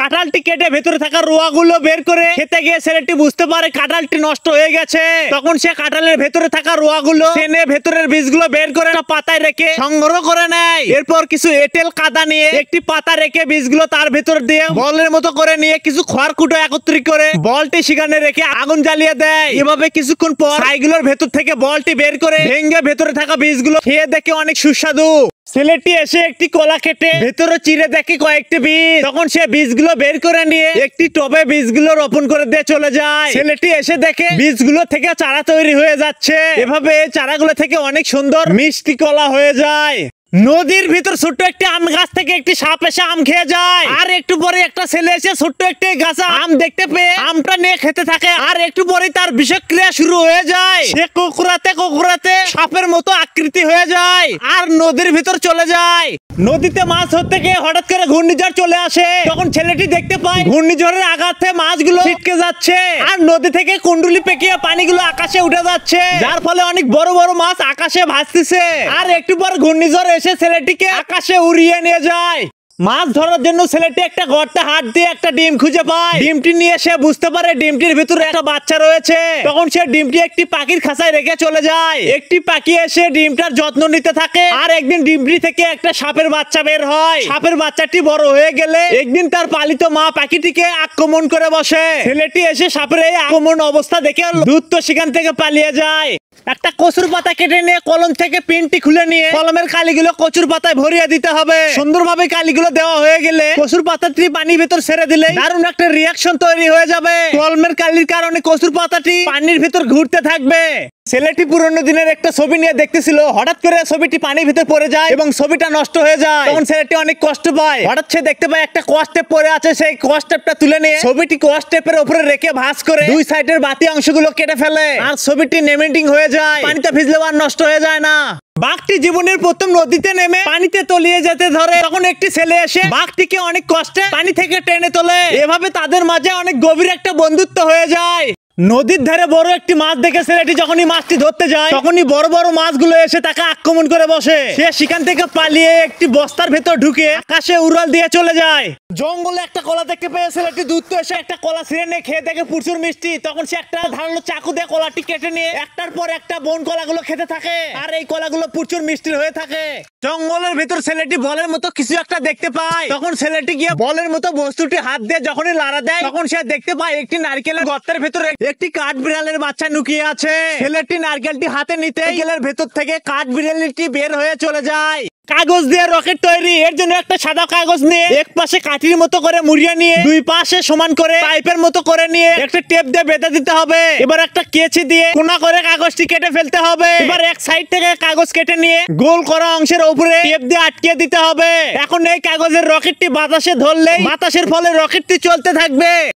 কাঁঠালটি কেটে ভেতরে থাকা রোয়াগুলো বের করে খেতে গিয়ে ছেলেটি বুঝতে পারে কাঁঠালটি নষ্ট হয়ে গেছে। তখন সে কাঁঠালের ভেতরে থাকা রোয়াগুলো টেনে ভেতরের বীজগুলো বের করে পাতায় রেখে সংগ্রহ করে নেয়। এরপর কিছু এঁটেল কাদা নিয়ে একটি পাতা রেখে বীজগুলো তার ভেতর দিয়ে বলের মতো করে নিয়ে কিছু খড়কুটো একত্রিত করে বলটি সেখানে রেখে আগুন জ্বালিয়ে দেয়। এভাবে কিছুক্ষণ পর ছাইগুলোর ভেতর থেকে বলটি বের করে ভেঙে ভেতরে থাকা বীজগুলো খেয়ে দেখে অনেক সুস্বাদু। ছেলেটি এসে একটি কলা কেটে ভেতরে চিরে দেখে কয়েকটি বীজ। তখন সে বীজগুলো বের করে নিয়ে একটি টবে বীজগুলো রোপণ করে দিয়ে চলে যায়। ছেলেটি এসে দেখে বীজগুলো থেকে চারা তৈরি হয়ে যাচ্ছে। এভাবে চারাগুলো থেকে অনেক সুন্দর মিষ্টি কলা হয়ে যায়। নদীর ভিতর ছোট্ট একটি আম গাছ থেকে একটি সাপ এসে আম খেয়ে যায়। আর একটু পরে একটা ছেলে এসে ছোট্ট একটি গাছে আম দেখতে পেয়ে আমটা নিয়ে খেতে থাকে। আর একটু পরে তার বিষক্রিয়া শুরু হয়ে যায়। সে কুকুরাতে সাপের মতো আকৃতি হয়ে যায় আর নদীর ভিতর চলে যায়। নদীতে মাছ ধরতে গিয়ে হঠাৎ করে ঘূর্ণিঝড় চলে আসে। তখন ছেলেটি দেখতে পায় ঘূর্ণিঝড়ের আঘাতে মাছগুলো ছিটকে যাচ্ছে আর নদী থেকে কুণ্ডুলি পেকিয়ে পানিগুলো আকাশে উঠে যাচ্ছে, যার ফলে অনেক বড় বড় মাছ আকাশে ভাসতেছে। আর একটু পর ঘূর্ণিঝড় এসে ছেলেটিকে আকাশে উড়িয়ে নিয়ে যায়। মাছ ধরার জন্য ছেলেটি একটা গর্তে হাত দিয়ে একটা ডিম খুঁজে পায়। ডিমটি নিয়ে সে বুঝতে পারে ডিমটির ভিতরে একটা বাচ্চা রয়েছে। তখন সে ডিমটি একটি পাখির খাঁচায় রেখে চলে যায়। একটি পাখি এসে ডিমটার যত্ন নিতে থাকে। আর একদিন ডিমটি থেকে একটা সাপের বাচ্চা বের হয়। সাপের বাচ্চাটি বড় হয়ে গেলে একদিন তার পালিত মা পাখিটিকে আক্রমণ করে বসে। ছেলেটি এসে সাপের এই আক্রমণ অবস্থা দেখে দ্রুত সেখান থেকে পালিয়ে যায়। একটা কচুর পাতা কেটে নিয়ে কলম থেকে পিনটি খুলে নিয়ে কলমের কালিগুলো কচুর পাতায় ভরিয়ে দিতে হবে। সুন্দরভাবে কালিগুলো দেওয়া হয়ে গেলে কচুর পাতাটি পানির ভিতর ছেড়ে দিলে দারুণ একটা রিয়াকশন তৈরি হয়ে যাবে। কলমের কালির কারণে কচুর পাতাটি পানির ভিতর ঘুরতে থাকবে। ছেলেটি পুরনো দিনের একটা ছবি নিয়ে দেখতেছিল। হঠাৎ করে ছবিটি পানির ভিতর পড়ে যায় এবং ছবিটা নষ্ট হয়ে যায়। তখন ছেলেটি অনেক কষ্ট পায়। হঠাৎ সে দেখতে পায় একটা কস্টেপ পড়ে আছে। সেই কস্টেপটা তুলে নিয়ে ছবিটি কস্টেপের উপরে রেখে ভাঁজ করে দুই সাইডের বাতি অংশগুলো কেটে ফেলে আর ছবিটি নেমেন্টিং হয়ে যায়। পানিতে ভিজলেও আর নষ্ট হয়ে যায় না। বাঘটি জীবনের প্রথম নদীতে নেমে পানিতে তলিয়ে যেতে ধরে। তখন একটি ছেলে এসে বাঘটিকে অনেক কষ্টে পানি থেকে টেনে তোলে। এভাবে তাদের মাঝে অনেক গভীর একটা বন্ধুত্ব হয়ে যায়। নদীর ধারে বড় একটি মাছ দেখে ছেলেটি যখনই মাছটি ধরতে যায় তখনই বড় বড় মাছগুলো এসে তাকে আক্রমণ করে বসে। সে সেখান থেকে পালিয়ে একটি বস্তার ভেতর ঢুকে আকাশে উড়াল দিয়ে চলে যায়। জঙ্গলে একটা কলা দেখতে পেয়ে ছেলেটি দ্রুত এসে একটা কলা ছিঁড়ে নিয়ে খেয়ে দেখে প্রচুর মিষ্টি। তখন সে একটা ধারালো চাকু দিয়ে কলাটি কেটে নিয়ে একটার পর একটা বন কলাগুলো খেতে থাকে। আর এই কলাগুলো প্রচুর মিষ্টি হয়ে থাকে। জঙ্গলের ভিতর ছেলেটি বলের মতো কিছু একটা দেখতে পায়। তখন ছেলেটি গিয়ে বলের মতো বস্তুটি হাত দিয়ে যখনই লাড়া দেয় তখন সে দেখতে পায় একটি নারকেলের গর্তের ভেতরে একটি কাঠ বিড়ালের বাচ্চা লুকিয়ে আছে। ছেলেটি নারকেলটি হাতে নিতে নারকেলের ভেতর থেকে কাঠ বিড়ালটি বের হয়ে চলে যায়। কাগজ দিয়ে রকেট তৈরি। এর জন্য একটা সাদা কাগজ নিয়ে এক পাশে কাঠির মতো করে মুড়িয়ে নিয়ে দুই পাশে সমান করে পাইপের মতো করে নিয়ে একটা টেপ দিয়ে বেঁধে দিতে হবে। এবার একটা কেচি দিয়ে কোনা করে কাগজটি কেটে ফেলতে হবে। এবার এক সাইড থেকে কাগজ কেটে নিয়ে গোল করা অংশের উপরে টেপ দিয়ে আটকে দিতে হবে। এখন এই কাগজের রকেটটি বাতাসে ধরলেই বাতাসের ফলে রকেটটি চলতে থাকবে।